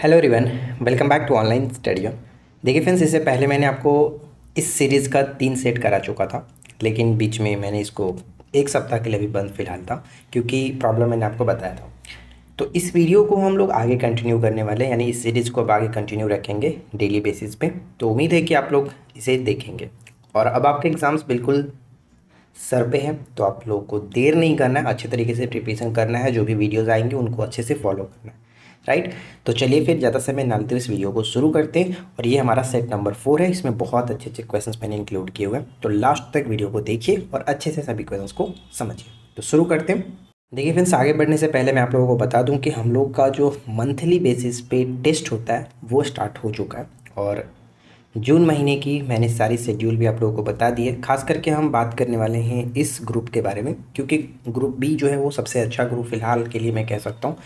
Hello everyone, welcome back to online study. देखिए friends, इससे पहले मैंने आपको इस सीरीज़ का 3 सेट करा चुका था, लेकिन बीच में मैंने इसको एक सप्ताह के लिए भी बंद फिलहाल था क्योंकि प्रॉब्लम मैंने आपको बताया था। तो इस वीडियो को हम लोग आगे कंटिन्यू करने वाले हैं, यानी इस सीरीज़ को अब आगे कंटिन्यू रखेंगे डेली बेसिस पे। तो उम्मीद है कि आप लोग इसे देखेंगे। और अब आपके एग्ज़ाम्स बिल्कुल सर पे है, तो आप लोगों को देर नहीं करना है, अच्छे तरीके से प्रिपरेशन करना है। जो भी वीडियोस आएंगे उनको अच्छे से फॉलो करना है, राइट। तो चलिए फिर ज़्यादा समय ना लेते हुए इस वीडियो को शुरू करते हैं। और ये हमारा सेट नंबर 4 है, इसमें बहुत अच्छे अच्छे क्वेश्चंस मैंने इंक्लूड किए हुए हैं। तो लास्ट तक वीडियो को देखिए और अच्छे से सभी क्वेश्चंस को समझिए। तो शुरू करते हैं। देखिए फ्रेंड्स, आगे बढ़ने से पहले मैं आप लोगों को बता दूं कि हम लोग का जो मंथली बेसिस पे टेस्ट होता है वो स्टार्ट हो चुका है। और जून महीने की मैंने सारी शेड्यूल भी आप लोगों को बता दी है। खास करके हम बात करने वाले हैं इस ग्रुप के बारे में, क्योंकि ग्रुप बी जो है वो सबसे अच्छा ग्रुप फिलहाल के लिए मैं कह सकता हूँ,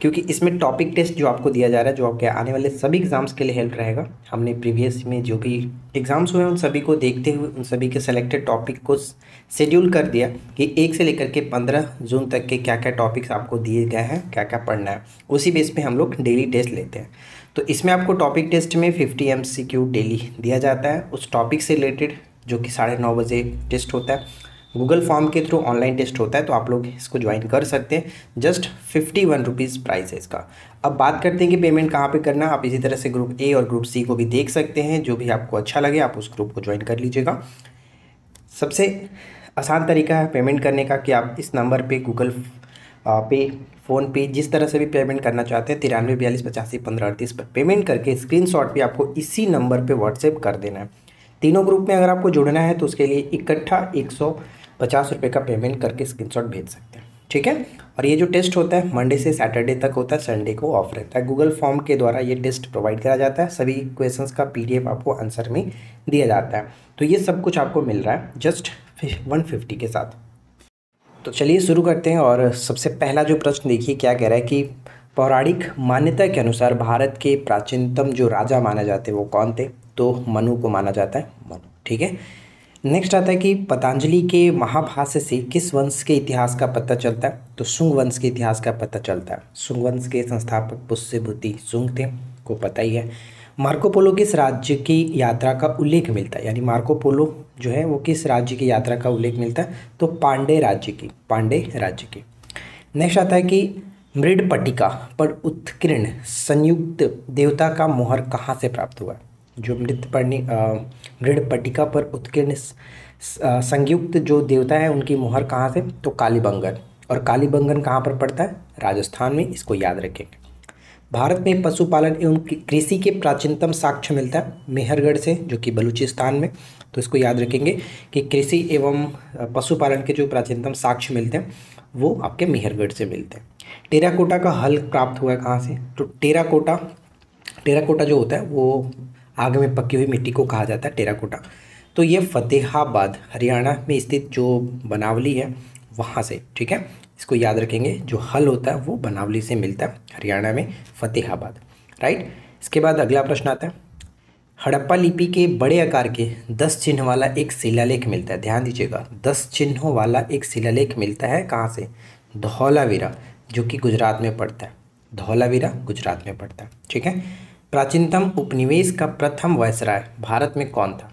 क्योंकि इसमें टॉपिक टेस्ट जो आपको दिया जा रहा है, जो आपके आने वाले सभी एग्ज़ाम्स के लिए हेल्प रहेगा। हमने प्रीवियस में जो भी एग्ज़ाम्स हुए उन सभी को देखते हुए उन सभी के सेलेक्टेड टॉपिक को शेड्यूल कर दिया कि 1 से लेकर के 15 जून तक के क्या क्या टॉपिक्स आपको दिए गए हैं, क्या क्या पढ़ना है। उसी बेस पे हम लोग डेली टेस्ट लेते हैं। तो इसमें आपको टॉपिक टेस्ट में 50 MCQ डेली दिया जाता है उस टॉपिक से रिलेटेड, जो कि 9:30 बजे टेस्ट होता है। गूगल फॉर्म के थ्रू ऑनलाइन टेस्ट होता है, तो आप लोग इसको ज्वाइन कर सकते हैं। जस्ट 51 रुपीज़ प्राइस है इसका। अब बात करते हैं कि पेमेंट कहाँ पे करना है। आप इसी तरह से ग्रुप ए और ग्रुप सी को भी देख सकते हैं। जो भी आपको अच्छा लगे आप उस ग्रुप को ज्वाइन कर लीजिएगा। सबसे आसान तरीका है पेमेंट करने का कि आप इस नंबर पे गूगल पे, फ़ोन पे, जिस तरह से भी पेमेंट करना चाहते हैं 93 42 85 15 38 पर पेमेंट करके स्क्रीनशॉट भी आपको इसी नंबर पे व्हाट्सएप कर देना है। तीनों ग्रुप में अगर आपको जुड़ना है तो उसके लिए इकट्ठा 150 रुपये का पेमेंट करके स्क्रीनशॉट भेज सकते हैं, ठीक है। और ये जो टेस्ट होता है मंडे से सैटरडे तक होता है, संडे को ऑफ रहता है। गूगल फॉर्म के द्वारा ये टेस्ट प्रोवाइड करा जाता है। सभी क्वेश्चंस का PDF आपको आंसर में दिया जाता है। तो ये सब कुछ आपको मिल रहा है जस्ट 150 के साथ। तो चलिए शुरू करते हैं। और सबसे पहला जो प्रश्न देखिए क्या कह रहा है कि पौराणिक मान्यता के अनुसार भारत के प्राचीनतम जो राजा माने जाते हैं वो कौन थे। तो मनु को माना जाता है, मनु, ठीक है। नेक्स्ट आता है कि पतंजलि के महाभाष्य से किस वंश के इतिहास का पता चलता है। तो शुंग वंश के इतिहास का पता चलता है। शुंग वंश के संस्थापक पुष्यभूति शुंग थे, को पता ही है। मार्को पोलो किस राज्य की यात्रा का उल्लेख मिलता है, यानी मार्को पोलो जो है वो किस राज्य की यात्रा का उल्लेख मिलता है। तो पांडे राज्य की। नेक्स्ट आता है कि मृडपटिका पर उत्कीर्ण संयुक्त देवता का मोहर कहाँ से प्राप्त हुआ। जो मृडपटिका पर उत्कीर्ण संयुक्त जो देवता है उनकी मोहर कहाँ से। तो कालीबंगन। और कालीबंगन कहाँ पर पड़ता है, राजस्थान में, इसको याद रखेंगे। भारत में पशुपालन एवं कृषि के प्राचीनतम साक्ष्य मिलता है मेहरगढ़ से, जो कि बलूचिस्तान में। तो इसको याद रखेंगे कि कृषि एवं पशुपालन के जो प्राचीनतम साक्ष्य मिलते हैं वो आपके मेहरगढ़ से मिलते हैं। टेराकोटा का हल प्राप्त हुआ है कहाँ से। तो टेराकोटा जो होता है वो आग में पकी हुई मिट्टी को कहा जाता है टेराकोटा। तो ये फतेहाबाद हरियाणा में स्थित जो बनावली है वहाँ से, ठीक है। इसको याद रखेंगे, जो हल होता है वो बनावली से मिलता है हरियाणा में, फतेहाबाद, राइट। इसके बाद अगला प्रश्न आता है, हड़प्पा लिपि के बड़े आकार के 10 चिन्ह वाला एक शिलालेख मिलता है। ध्यान दीजिएगा, 10 चिन्हों वाला एक शिलालेख मिलता है कहाँ से। धौलावीरा, जो कि गुजरात में पड़ता है। धौलावीरा गुजरात में पड़ता है, ठीक है। प्राचीनतम उपनिवेश का प्रथम वायसराय भारत में कौन था।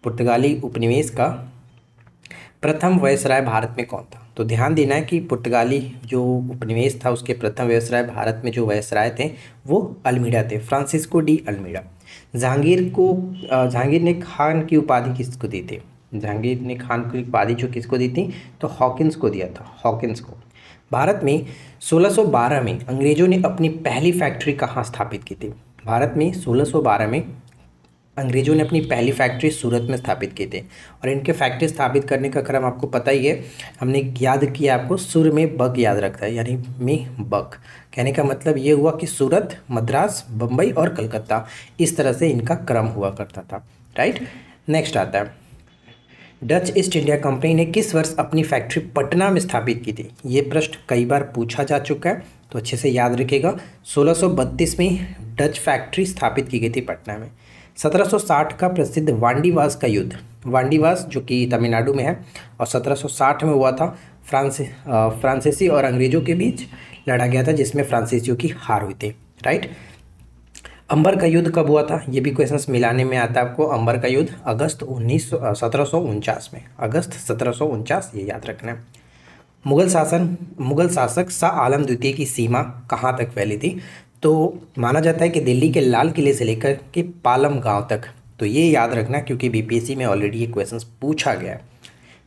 पुर्तगाली उपनिवेश का प्रथम वायसराय भारत में कौन था। तो ध्यान देना है कि पुर्तगाली जो उपनिवेश था उसके प्रथम वायसराय भारत में जो वायसराय थे वो अल्मीडा थे, फ्रांसिस्को डी अल्मीडा। जहांगीर ने खान की उपाधि किसको दी थी। जहांगीर ने खान की उपाधि जो किसको दी थी, तो हॉकिंस को दिया था, हॉकिंस को। भारत में 1612 में अंग्रेजों ने अपनी पहली फैक्ट्री कहाँ स्थापित की थी। भारत में 1612 में अंग्रेजों ने अपनी पहली फैक्ट्री सूरत में स्थापित की थी। और इनके फैक्ट्री स्थापित करने का क्रम आपको पता ही है, हमने याद किया आपको, सुर में बग याद रखता है, यानी में बग कहने का मतलब ये हुआ कि सूरत, मद्रास, बम्बई और कलकत्ता, इस तरह से इनका क्रम हुआ करता था, राइट। नेक्स्ट आता है, डच ईस्ट इंडिया कंपनी ने किस वर्ष अपनी फैक्ट्री पटना में स्थापित की थी। ये प्रश्न कई बार पूछा जा चुका है, तो अच्छे से याद रखिएगा। 1632 में डच फैक्ट्री स्थापित की गई थी पटना में। 1760 का प्रसिद्ध वांडीवास का युद्ध, वांडीवास जो कि तमिलनाडु में है, और 1760 में हुआ था फ्रांसीसी और अंग्रेज़ों के बीच लड़ा गया था, जिसमें फ्रांसीसियों की हार हुई थी, राइट। अंबर का युद्ध कब हुआ था, ये भी क्वेश्चंस मिलाने में आता है आपको। अंबर का युद्ध अगस्त 1749 में, अगस्त 1749, ये याद रखना है। मुगल शासक शाह आलम द्वितीय की सीमा कहाँ तक फैली थी, तो माना जाता है कि दिल्ली के लाल किले से लेकर के पालम गांव तक। तो ये याद रखना क्योंकि बीपीएससी में ऑलरेडी ये क्वेश्चंस पूछा गया है,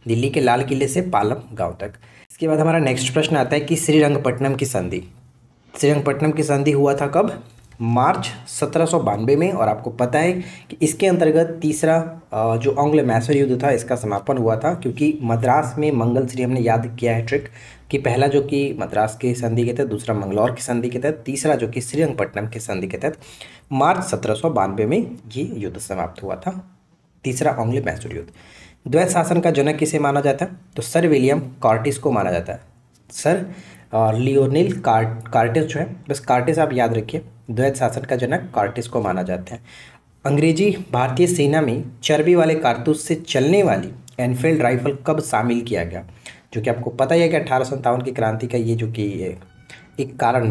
दिल्ली के लाल किले से पालम गांव तक। इसके बाद हमारा नेक्स्ट प्रश्न आता है कि श्रीरंगपट्टनम की संधि, श्रीरंगपट्टनम की संधि हुआ था कब, मार्च 1792 में। और आपको पता है कि इसके अंतर्गत तीसरा जो आंग्ल मैसूर युद्ध था इसका समापन हुआ था, क्योंकि मद्रास में मंगल श्री, हमने याद किया है ट्रिक कि पहला जो कि मद्रास की संधि के तहत, दूसरा मंगलौर की संधि के तहत, तीसरा जो कि श्रीरंगपट्टनम की संधि के तहत मार्च 1792 में ये युद्ध समाप्त हुआ था, तीसरा आंग्ल मैसूर युद्ध। द्वैत शासन का जनक किसे माना जाता है, तो सर विलियम कार्टिस को माना जाता है। सर लियोनिल कार्टिस जो है, बस कार्टिस आप याद रखिए, द्वैत शासन का जनक कार्टिस को माना जाता है। अंग्रेजी भारतीय सेना में चर्बी वाले कारतूस से चलने वाली एनफील्ड राइफल कब शामिल किया गया, जो कि आपको पता ही है कि 1857 की क्रांति का ये जो कि एक कारण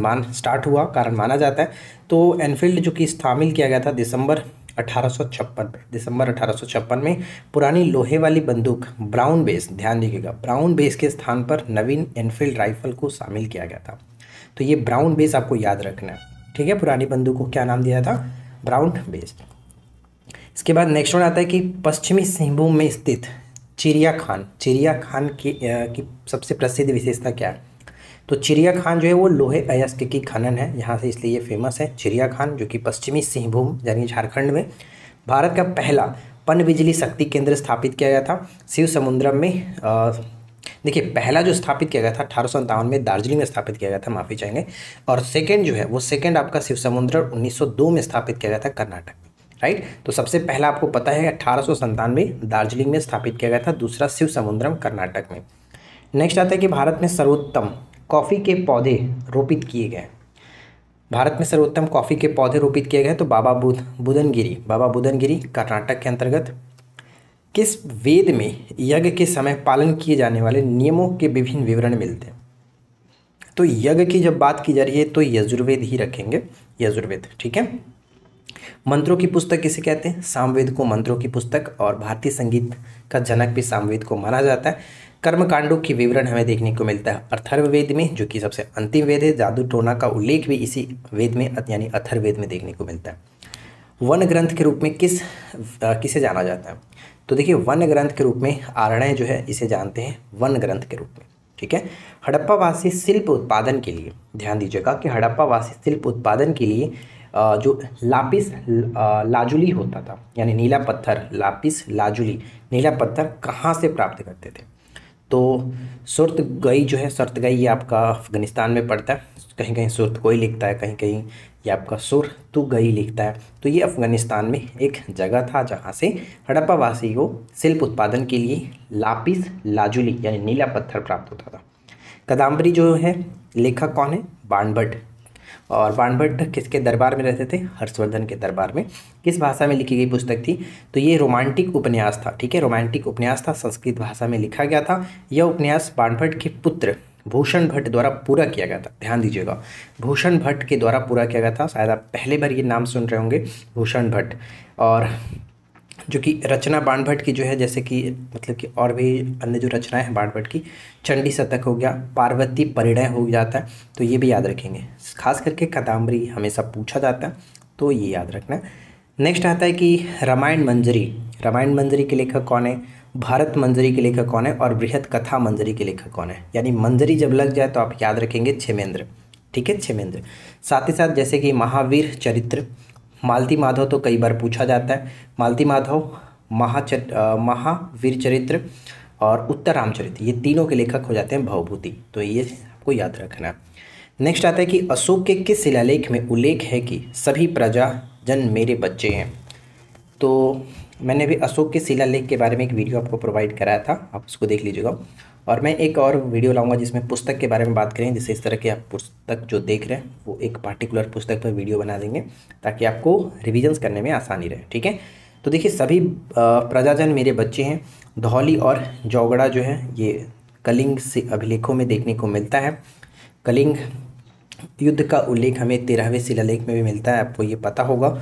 माना जाता है। तो एनफील्ड जो कि शामिल किया गया था दिसंबर 1856 में पुरानी लोहे वाली बंदूक ब्राउन बेस, ध्यान दीजिएगा, ब्राउन बेस के स्थान पर नवीन एनफील्ड राइफल को शामिल किया गया था। तो ये ब्राउन बेस आपको याद रखना है, ठीक है। पुरानी बंदूक को क्या नाम दिया था, ब्राउन बेस। इसके बाद नेक्स्ट वन आता है कि पश्चिमी सिंहभूम में स्थित चिड़िया खान की सबसे प्रसिद्ध विशेषता क्या है, तो चिड़िया खान जो है वो लोहे अयस्क की खनन है यहाँ से, इसलिए ये फेमस है चिड़िया खान, जो कि पश्चिमी सिंहभूम यानी झारखंड में भारत का पहला पन बिजली शक्ति केंद्र स्थापित किया गया था शिव समुद्रम में। देखिए पहला जो स्थापित किया गया था 1857 में दार्जिलिंग में स्थापित किया गया था, माफ़ी चाहेंगे। और सेकंड जो है वो सेकंड आपका शिव समुद्रम 1902 में स्थापित किया गया था कर्नाटक में, राइट। तो सबसे पहला आपको पता है 1897 दार्जिलिंग में स्थापित किया गया था, दूसरा शिव समुद्रम कर्नाटक में। नेक्स्ट आता है कि भारत में सर्वोत्तम कॉफ़ी के पौधे रोपित किए गए, भारत में सर्वोत्तम कॉफ़ी के पौधे रोपित किए गए तो बाबा बुदनगिरी कर्नाटक के अंतर्गत। किस वेद में यज्ञ के समय पालन किए जाने वाले नियमों के विभिन्न विवरण मिलते हैं, तो यज्ञ की जब बात की जा रही है तो यजुर्वेद ही रखेंगे, यजुर्वेद, ठीक है। मंत्रों की पुस्तक किसे कहते हैं, सामवेद को मंत्रों की पुस्तक, और भारतीय संगीत का जनक भी सामवेद को माना जाता है। कर्मकांडों की विवरण हमें देखने को मिलता है अथर्ववेद में, जो कि सबसे अंतिम वेद है। जादू टोना का उल्लेख भी इसी वेद में यानी अथर्ववेद में देखने को मिलता है। वन ग्रंथ के रूप में किसे जाना जाता है, तो देखिए वन ग्रंथ के रूप में आरण्य जो है इसे जानते हैं वन ग्रंथ के रूप में, ठीक है। हड़प्पावासी शिल्प उत्पादन के लिए, ध्यान दीजिएगा कि हड़प्पावासी शिल्प उत्पादन के लिए जो लापिस लाजुली होता था यानी नीला पत्थर, लापिस लाजुली नीला पत्थर कहाँ से प्राप्त करते थे, तो सुर्तगई जो है, सुर्तगई ये आपका अफगानिस्तान में पड़ता है, कहीं कहीं सुर्तगोई लिखता है, कहीं कहीं ये आपका सुर्तुगई लिखता है। तो ये अफगानिस्तान में एक जगह था जहाँ से हड़प्पावासी को शिल्प उत्पादन के लिए लापिस लाजुली यानी नीला पत्थर प्राप्त होता था। कादम्बरी जो है लेखक कौन है, बाणभट्ट, और बाणभट्ट किसके दरबार में रहते थे, हर्षवर्धन के दरबार में। किस भाषा में लिखी गई पुस्तक थी, तो ये रोमांटिक उपन्यास था, ठीक है, रोमांटिक उपन्यास था, संस्कृत भाषा में लिखा गया था। यह उपन्यास बाणभट्ट के पुत्र भूषण भट्ट द्वारा पूरा किया गया था, ध्यान दीजिएगा, भूषण भट्ट के द्वारा पूरा किया गया था। शायद आप पहले बार ये नाम सुन रहे होंगे, भूषण भट्ट। और जो कि रचना बाणभट्ट की जो है, जैसे कि मतलब कि और भी अन्य जो रचनाएं हैं बाणभट्ट की, चंडी शतक हो गया, पार्वती परिणय हो जाता है, तो ये भी याद रखेंगे। खास करके कादम्बरी हमेशा पूछा जाता है, तो ये याद रखना। नेक्स्ट आता है कि रामायण मंजरी के लेखक कौन है, भारत मंजरी के लेखक कौन है, और बृहत कथा मंजरी के लेखक कौन है। यानी मंजरी जब लग जाए तो आप याद रखेंगे क्षेमेंद्र, ठीक है, क्षेमेंद्र। साथ ही साथ जैसे कि महावीर चरित्र, मालती माधव तो कई बार पूछा जाता है, मालती माधव, महावीर चरित्र और उत्तर रामचरित्र, ये तीनों के लेखक हो जाते हैं भवभूति, तो ये आपको याद रखना। नेक्स्ट आता है कि अशोक के किस शिलालेख में उल्लेख है कि सभी प्रजाजन मेरे बच्चे हैं। तो मैंने भी अशोक के शिलालेख के बारे में एक वीडियो आपको प्रोवाइड कराया था, आप उसको देख लीजिएगा। और मैं एक और वीडियो लाऊंगा जिसमें पुस्तक के बारे में बात करें, जिससे इस तरह के आप पुस्तक जो देख रहे हैं वो एक पार्टिकुलर पुस्तक पर वीडियो बना देंगे ताकि आपको रिविजन्स करने में आसानी रहे, ठीक है। तो देखिए सभी प्रजाजन मेरे बच्चे हैं, धौली और जौगड़ा जो है ये कलिंग से अभिलेखों में देखने को मिलता है। कलिंग युद्ध का उल्लेख हमें 13वें शिलालेख में भी मिलता है, आपको ये पता होगा।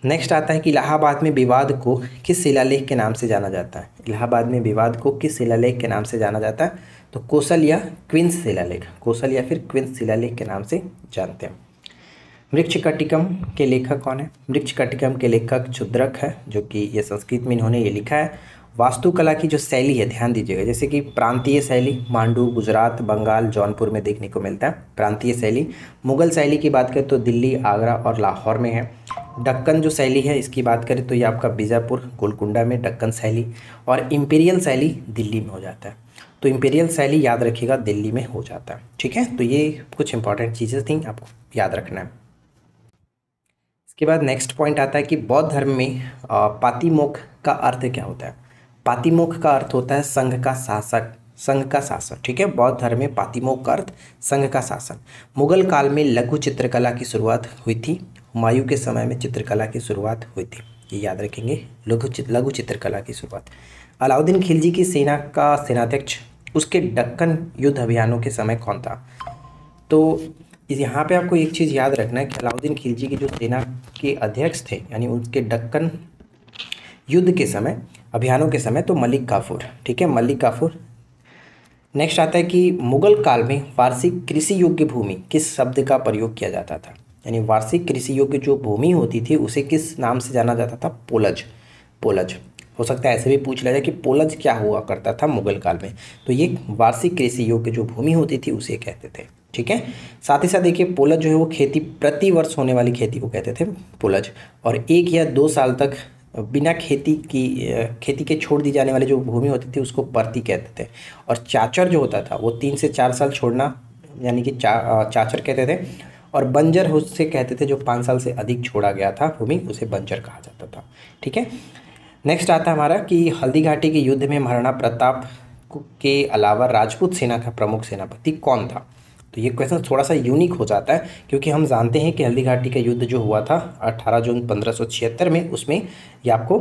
नेक्स्ट आता है कि इलाहाबाद में विवाद को किस शिलालेख के नाम से जाना जाता है। इलाहाबाद में विवाद को किस शिलालेख के नाम से जाना जाता है? तो कोसल या क्विंस शिलालेख, कोसल या फिर क्विंस शिलालेख के नाम से जानते हैं। मृच्छकटिकम के लेखक कौन है? मृच्छकटिकम के लेखक क्षुद्रक है, जो कि ये संस्कृत में इन्होंने ये लिखा है। वास्तुकला की जो शैली है, ध्यान दीजिएगा, जैसे कि प्रांतीय शैली मांडू, गुजरात, बंगाल, जौनपुर में देखने को मिलता है प्रांतीय शैली। मुगल शैली की बात करें तो दिल्ली, आगरा और लाहौर में है। दक्कन जो शैली है इसकी बात करें तो ये आपका बीजापुर, गोलकुंडा में दक्कन शैली। और इम्पीरियल शैली दिल्ली में हो जाता है। तो इम्पीरियल शैली याद रखिएगा दिल्ली में हो जाता है, ठीक है। तो ये कुछ इंपॉर्टेंट चीज़ें थी, आपको याद रखना है। इसके बाद नेक्स्ट पॉइंट आता है कि बौद्ध धर्म में पातिमोक्ष का अर्थ क्या होता है? पातिमोक्ष का अर्थ होता है संघ का शासक, संघ का शासन, ठीक है। बौद्ध धर्म में पातिमोक्ष का अर्थ संघ का शासन। मुगल काल में लघु चित्रकला की शुरुआत हुई थी। हुमायूं के समय में चित्रकला की शुरुआत हुई थी, ये याद रखेंगे, लघु चित्रकला की शुरुआत। अलाउद्दीन खिलजी की सेना का सेनाध्यक्ष उसके दक्कन युद्ध अभियानों के समय कौन था? तो यहाँ पे आपको एक चीज़ याद रखना है कि अलाउद्दीन खिलजी की जो सेना के अध्यक्ष थे, यानी उनके दक्कन युद्ध के समय, अभियानों के समय, तो मलिक काफूर, ठीक है, मलिक काफूर। नेक्स्ट आता है कि मुगल काल में वार्षिक कृषि योग्य भूमि किस शब्द का प्रयोग किया जाता था? यानी वार्षिक कृषि योग्य जो भूमि होती थी उसे किस नाम से जाना जाता था? पोलज, पोलज। हो सकता है ऐसे भी पूछ लिया जाए कि पोलज क्या हुआ करता था मुगल काल में, तो ये वार्षिक कृषि योग्य जो भूमि होती थी उसे कहते थे, ठीक है। साथ ही साथ देखिए पोलज जो है वो खेती, प्रति वर्ष होने वाली खेती को कहते थे पोलज। और 1 या 2 साल तक बिना खेती के छोड़ दी जाने वाली जो भूमि होती थी उसको परती कहते थे। और चाचर जो होता था वो 3 से 4 साल छोड़ना, यानी कि चाचर कहते थे। और बंजर उससे कहते थे जो 5 साल से अधिक छोड़ा गया था भूमि, उसे बंजर कहा जाता था, ठीक है। नेक्स्ट आता है हमारा कि हल्दी घाटी के युद्ध में महाराणा प्रताप के अलावा राजपूत सेना का प्रमुख सेनापति कौन था? तो ये क्वेश्चन थोड़ा सा यूनिक हो जाता है, क्योंकि हम जानते हैं कि हल्दी घाटी का युद्ध जो हुआ था 18 जून 1576 में, उसमें ये आपको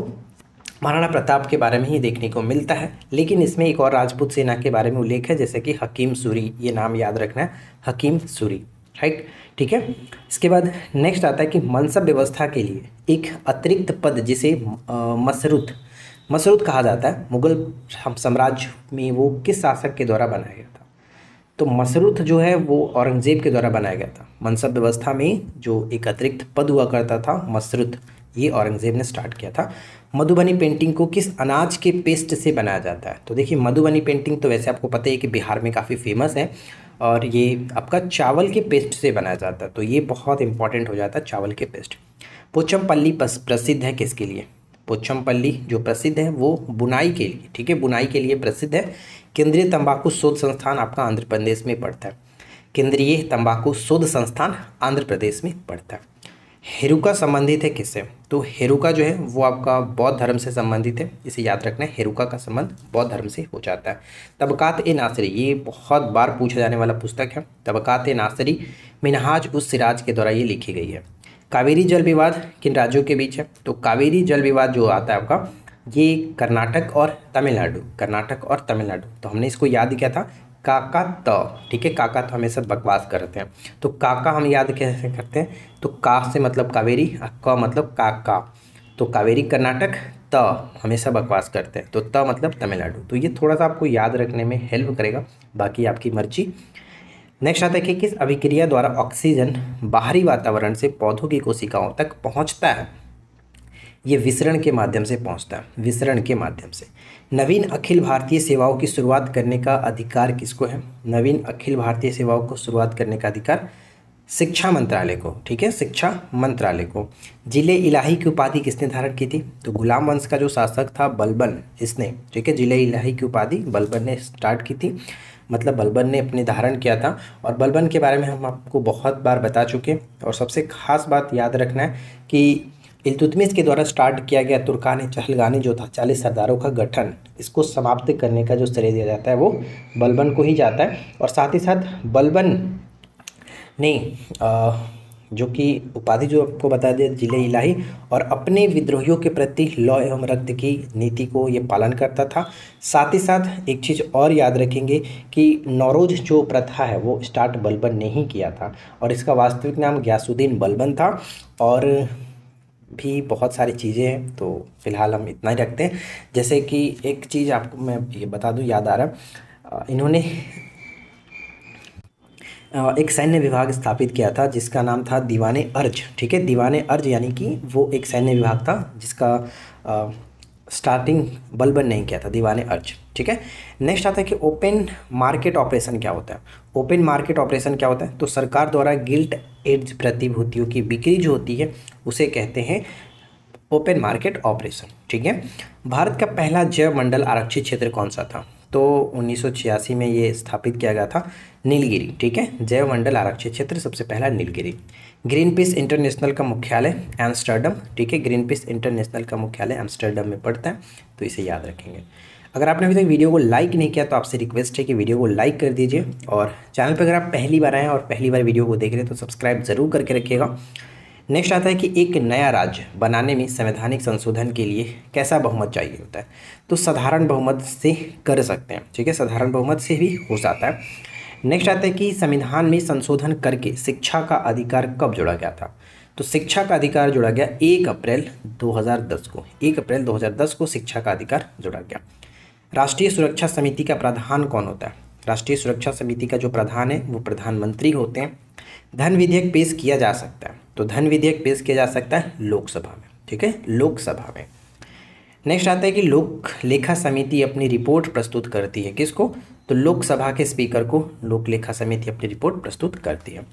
महाराणा प्रताप के बारे में ही देखने को मिलता है। लेकिन इसमें एक और राजपूत सेना के बारे में उल्लेख है, जैसे कि हकीम सूरी, ये नाम याद रखना है, हकीम सूरी, राइट, ठीक है। इसके बाद नेक्स्ट आता है कि मनसब व्यवस्था के लिए एक अतिरिक्त पद जिसे मसरूत कहा जाता है, मुगल साम्राज्य में वो किस शासक के द्वारा बनाया गया था? तो मसरूत जो है वो औरंगजेब के द्वारा बनाया गया था। मनसब व्यवस्था में जो एक अतिरिक्त पद हुआ करता था मसरूत, ये औरंगजेब ने स्टार्ट किया था। मधुबनी पेंटिंग को किस अनाज के पेस्ट से बनाया जाता है? तो देखिए मधुबनी पेंटिंग तो वैसे आपको पता है कि बिहार में काफ़ी फेमस है, और ये आपका चावल के पेस्ट से बनाया जाता है, तो ये बहुत इंपॉर्टेंट हो जाता है, चावल के पेस्ट। पोचमपल्ली प्रसिद्ध है किसके लिए? पोचमपल्ली जो प्रसिद्ध है वो बुनाई के लिए, ठीक है, बुनाई के लिए प्रसिद्ध है। केंद्रीय तंबाकू शोध संस्थान आपका आंध्र प्रदेश में पड़ता है। केंद्रीय तंबाकू शोध संस्थान आंध्र प्रदेश में पड़ता है। हेरुका संबंधित है किससे? तो हेरुका जो है वो आपका बौद्ध धर्म से संबंधित है, इसे याद रखना है, हेरुका का संबंध बौद्ध धर्म से हो जाता है। तबकात ए नासरी, ये बहुत बार पूछा जाने वाला पुस्तक है। तबकात ए नासरी मिनहाज उस सिराज के द्वारा ये लिखी गई है। कावेरी जल विवाद किन राज्यों के बीच है? तो कावेरी जल विवाद जो आता है आपका, ये कर्नाटक और तमिलनाडु, कर्नाटक और तमिलनाडु। तो हमने इसको याद किया था काका त, ठीक है, काका तो हमेशा बकवास करते हैं, तो काका हम याद कैसे करते हैं? तो का से मतलब कावेरी, क मतलब काका, तो कावेरी कर्नाटक, त हमेशा बकवास करते हैं, तो त मतलब तमिलनाडु। तो ये थोड़ा सा आपको याद रखने में हेल्प करेगा, बाकी आपकी मर्जी। नेक्स्ट आता है कि किस अभिक्रिया द्वारा ऑक्सीजन बाहरी वातावरण से पौधों की कोशिकाओं तक पहुंचता है? ये विसरण के माध्यम से पहुंचता है, विसरण के माध्यम से। नवीन अखिल भारतीय सेवाओं की शुरुआत करने का अधिकार किसको है? नवीन अखिल भारतीय सेवाओं को शुरुआत करने का अधिकार शिक्षा मंत्रालय को, ठीक है, शिक्षा मंत्रालय को। जिले इलाही की उपाधि किसने धारण की थी? तो गुलाम वंश का जो शासक था बलबन, इसने, ठीक है, जिले इलाही की उपाधि बलबन ने स्टार्ट की थी, मतलब बलबन ने अपने धारण किया था। और बलबन के बारे में हम आपको बहुत बार बता चुके। और सबसे खास बात याद रखना है कि इल्तुतमिश के द्वारा स्टार्ट किया गया तुर्कान चहलगानी जो था 40 सरदारों का गठन, इसको समाप्त करने का जो श्रेय दिया जाता है वो बलबन को ही जाता है। और साथ ही साथ बलबन ने जो कि उपाधि जो आपको बता दिया जिले इलाही, और अपने विद्रोहियों के प्रति लौ एवं रक्त की नीति को ये पालन करता था। साथ ही साथ एक चीज़ और याद रखेंगे कि नौरोज जो प्रथा है वो स्टार्ट बलबन ने ही किया था, और इसका वास्तविक नाम गयासुद्दीन बलबन था। और भी बहुत सारी चीज़ें हैं, तो फिलहाल हम इतना ही रखते हैं। जैसे कि एक चीज़ आपको मैं ये बता दूं, याद आ रहा है, इन्होंने एक सैन्य विभाग स्थापित किया था जिसका नाम था दीवाने अर्ज। ठीक है, दीवाने अर्ज यानी कि वो एक सैन्य विभाग था जिसका स्टार्टिंग बलबन नहीं किया था, दीवाने अर्ज। ठीक है, नेक्स्ट आता है कि ओपन मार्केट ऑपरेशन क्या होता है। ओपन मार्केट ऑपरेशन क्या होता है, तो सरकार द्वारा गिल्ट एड्स प्रतिभूतियों की बिक्री जो होती है उसे कहते हैं ओपन मार्केट ऑपरेशन। ठीक है, भारत का पहला जैव मंडल आरक्षित क्षेत्र कौन सा था, तो 1986 में ये स्थापित किया गया था, नीलगिरी। ठीक है, जैव मंडल आरक्षित क्षेत्र सबसे पहला नीलगिरी। ग्रीन पीस इंटरनेशनल का मुख्यालय एम्स्टर्डम। ठीक है, ग्रीन पीस इंटरनेशनल का मुख्यालय एम्स्टर्डम में पड़ता है, तो इसे याद रखेंगे। अगर आपने अभी तक वीडियो को लाइक नहीं किया तो आपसे रिक्वेस्ट है कि वीडियो को लाइक कर दीजिए, और चैनल पर अगर आप पहली बार आए हैं और पहली बार वीडियो को देख रहे हैं तो सब्सक्राइब जरूर करके रखिएगा। नेक्स्ट आता है कि एक नया राज्य बनाने में संवैधानिक संशोधन के लिए कैसा बहुमत चाहिए होता है, तो साधारण बहुमत से कर सकते हैं। ठीक है, साधारण बहुमत से भी हो जाता है। नेक्स्ट आता है कि संविधान में संशोधन करके शिक्षा का अधिकार कब जोड़ा गया था, तो शिक्षा का अधिकार जोड़ा गया 1 अप्रैल 2010 को। 1 अप्रैल 2010 को शिक्षा का अधिकार जोड़ा गया। राष्ट्रीय सुरक्षा समिति का प्रधान कौन होता है, राष्ट्रीय सुरक्षा समिति का जो प्रधान है वो प्रधानमंत्री होते हैं। धन विधेयक पेश किया जा सकता है, तो धन विधेयक पेश किया जा सकता है लोकसभा में। ठीक है, लोकसभा में। नेक्स्ट आता है कि लोक लेखा समिति अपनी रिपोर्ट प्रस्तुत करती है, किसको, तो लोकसभा के स्पीकर को लोक लेखा समिति अपनी रिपोर्ट प्रस्तुत करती है।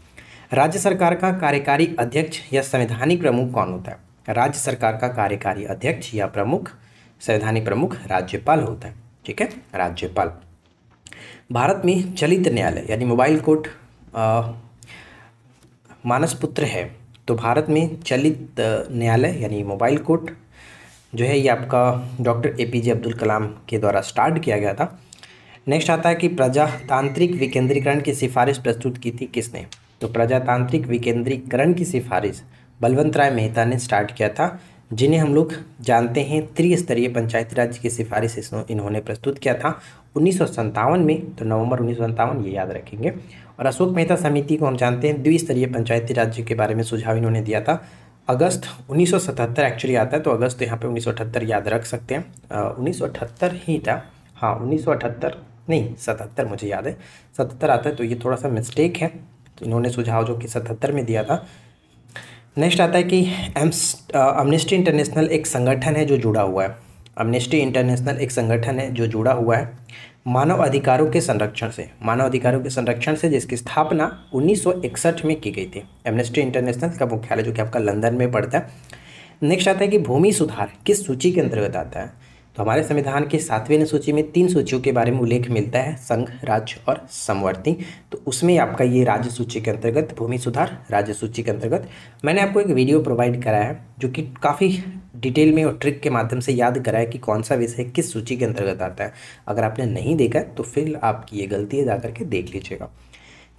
राज्य सरकार का कार्यकारी अध्यक्ष या संवैधानिक प्रमुख कौन होता है, राज्य सरकार का कार्यकारी अध्यक्ष या प्रमुख, संवैधानिक प्रमुख राज्यपाल होता है। ठीक है, राज्यपाल। भारत में चलित न्यायालय यानी मोबाइल कोर्ट मानसपुत्र है, तो भारत में चलित न्यायालय यानी मोबाइल कोर्ट जो है ये आपका डॉक्टर APJ अब्दुल कलाम के द्वारा स्टार्ट किया गया था। नेक्स्ट आता है कि प्रजातांत्रिक विकेंद्रीकरण की सिफारिश प्रस्तुत की थी किसने, तो प्रजातांत्रिक विकेंद्रीकरण की सिफारिश बलवंत राय मेहता ने स्टार्ट किया था, जिन्हें हम लोग जानते हैं त्रिस्तरीय पंचायती राज की सिफारिश इन्होंने प्रस्तुत किया था 1957 में, तो नवंबर 1957 ये याद रखेंगे। और अशोक मेहता समिति को हम जानते हैं द्विस्तरीय पंचायती राज्य के बारे में सुझाव इन्होंने दिया था अगस्त 1977 एक्चुअली आता है, तो अगस्त तो यहाँ पे 1978 याद रख सकते हैं, 1978 ही था, हाँ 1978 नहीं 77 मुझे याद है, 77 आता है, तो ये थोड़ा सा मिस्टेक है, तो इन्होंने सुझाव जो कि 77 में दिया था। नेक्स्ट आता है कि अम्नेस्टी इंटरनेशनल एक संगठन है जो जुड़ा हुआ है, अम्नेस्टी इंटरनेशनल एक संगठन है जो जुड़ा हुआ है मानव अधिकारों के संरक्षण से, मानव अधिकारों के संरक्षण से, जिसकी स्थापना 1961 में की गई थी। एम्नेस्टी इंटरनेशनल का मुख्यालय जो कि आपका लंदन में पड़ता है। नेक्स्ट आता है कि भूमि सुधार किस सूची के अंतर्गत आता है, तो हमारे संविधान के 7वें अनुसूची में 3 सूचियों के बारे में उल्लेख मिलता है, संघ, राज्य और समवर्ती, तो उसमें आपका ये राज्य सूची के अंतर्गत भूमि सुधार राज्य सूची के अंतर्गत। मैंने आपको एक वीडियो प्रोवाइड कराया है जो कि काफ़ी डिटेल में और ट्रिक के माध्यम से याद कराया कि कौन सा विषय किस सूची के अंतर्गत आता है। अगर आपने नहीं देखा तो फिर आपकी ये गलती है, जा करके देख लीजिएगा।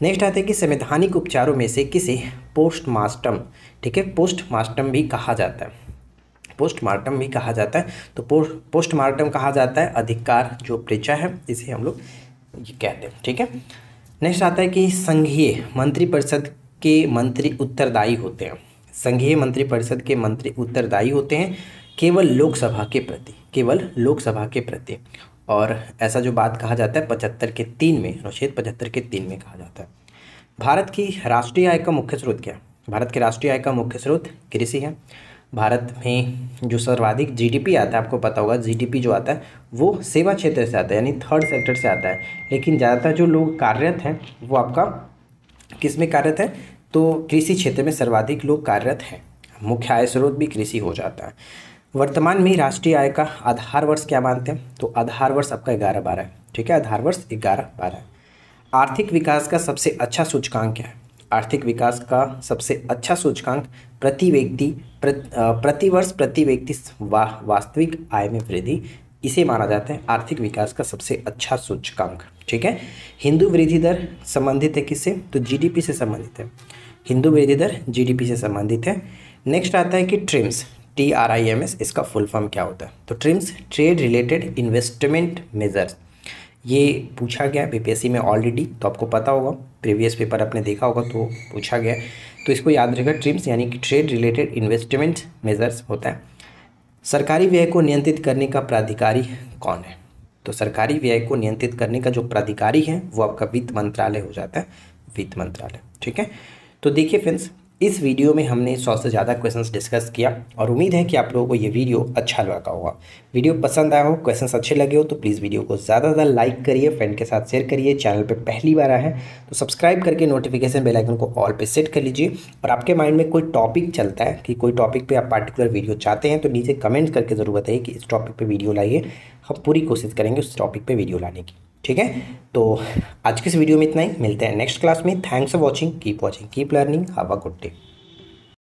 नेक्स्ट आता है कि संवैधानिक उपचारों में से किसे पोस्टमार्टम, ठीक है, पोस्टमार्टम भी कहा जाता है, पोस्टमार्टम भी कहा जाता है, तो पोस्टमार्टम कहा जाता है अधिकार जो परीक्षा है इसे हम लोग ये कहते हैं। ठीक है, नेक्स्ट आता है कि संघीय मंत्रिपरिषद के मंत्री उत्तरदायी होते हैं, संघीय मंत्रिपरिषद के मंत्री उत्तरदायी होते हैं केवल लोकसभा के प्रति, केवल लोकसभा के प्रति, और ऐसा जो बात कहा जाता है 75 के 3 में, अनुच्छेद 75 के 3 में कहा जाता है। भारत की राष्ट्रीय आय का मुख्य स्रोत क्या है, भारत के राष्ट्रीय आय का मुख्य स्रोत कृषि है। भारत में जो सर्वाधिक GDP आता है, आपको पता होगा GDP जो आता है वो सेवा क्षेत्र से आता है, यानी थर्ड सेक्टर से आता है, लेकिन ज़्यादातर जो लोग कार्यरत हैं वो आपका किस में कार्यरत है, तो कृषि क्षेत्र में सर्वाधिक लोग कार्यरत हैं, मुख्य आय स्रोत भी कृषि हो जाता है। वर्तमान में राष्ट्रीय आय का आधार वर्ष क्या मानते हैं, तो आधार वर्ष आपका 11-12 है। ठीक है, आधार वर्ष 11-12 है। आर्थिक विकास का सबसे अच्छा सूचकांक क्या है, आर्थिक विकास का सबसे अच्छा सूचकांक प्रतिवर्ष प्रति व्यक्ति वास्तविक आय में वृद्धि, इसे माना जाता है आर्थिक विकास का सबसे अच्छा सूचकांक। ठीक है, हिंदू वृद्धि दर संबंधित है किससे, तो GDP से संबंधित है। हिंदू वृद्धि दर जीडीपी से संबंधित है। नेक्स्ट आता है कि ट्रिम्स, TRIMS, इसका फुल फॉर्म क्या होता है? तो TRIMS trade related investment measures, ये पूछा गया बीपीएससी में ऑलरेडी, तो आपको पता होगा, प्रीवियस पेपर आपने देखा होगा तो पूछा गया है, तो इसको याद रखिएगा। ट्रिम्स यानी कि ट्रेड रिलेटेड इन्वेस्टमेंट मेजर्स होता है। सरकारी व्यय को नियंत्रित करने का प्राधिकारी कौन है? तो सरकारी व्यय को नियंत्रित करने का जो प्राधिकारी है वो आपका वित्त मंत्रालय हो जाता है, वित्त मंत्रालय। ठीक है, तो देखिए फ्रेंड्स, इस वीडियो में हमने 100 से ज़्यादा क्वेश्चंस डिस्कस किया और उम्मीद है कि आप लोगों को ये वीडियो अच्छा लगा होगा। वीडियो पसंद आया हो, क्वेश्चंस अच्छे लगे हो तो प्लीज़ वीडियो को ज़्यादा से ज़्यादा लाइक करिए, फ्रेंड के साथ शेयर करिए। चैनल पे पहली बार आए हैं तो सब्सक्राइब करके नोटिफिकेशन बेल आइकन को ऑल पे सेट कर लीजिए। और आपके माइंड में कोई टॉपिक चलता है कि कोई टॉपिक पर आप पार्टिकुलर वीडियो चाहते हैं तो नीचे कमेंट करके ज़रूर बताइए कि इस टॉपिक पर वीडियो लाइए, हम पूरी कोशिश करेंगे उस टॉपिक पर वीडियो लाने की। ठीक है, तो आज की इस वीडियो में इतना ही, मिलते हैं नेक्स्ट क्लास में। Thanks for watching, keep learning, have a good day.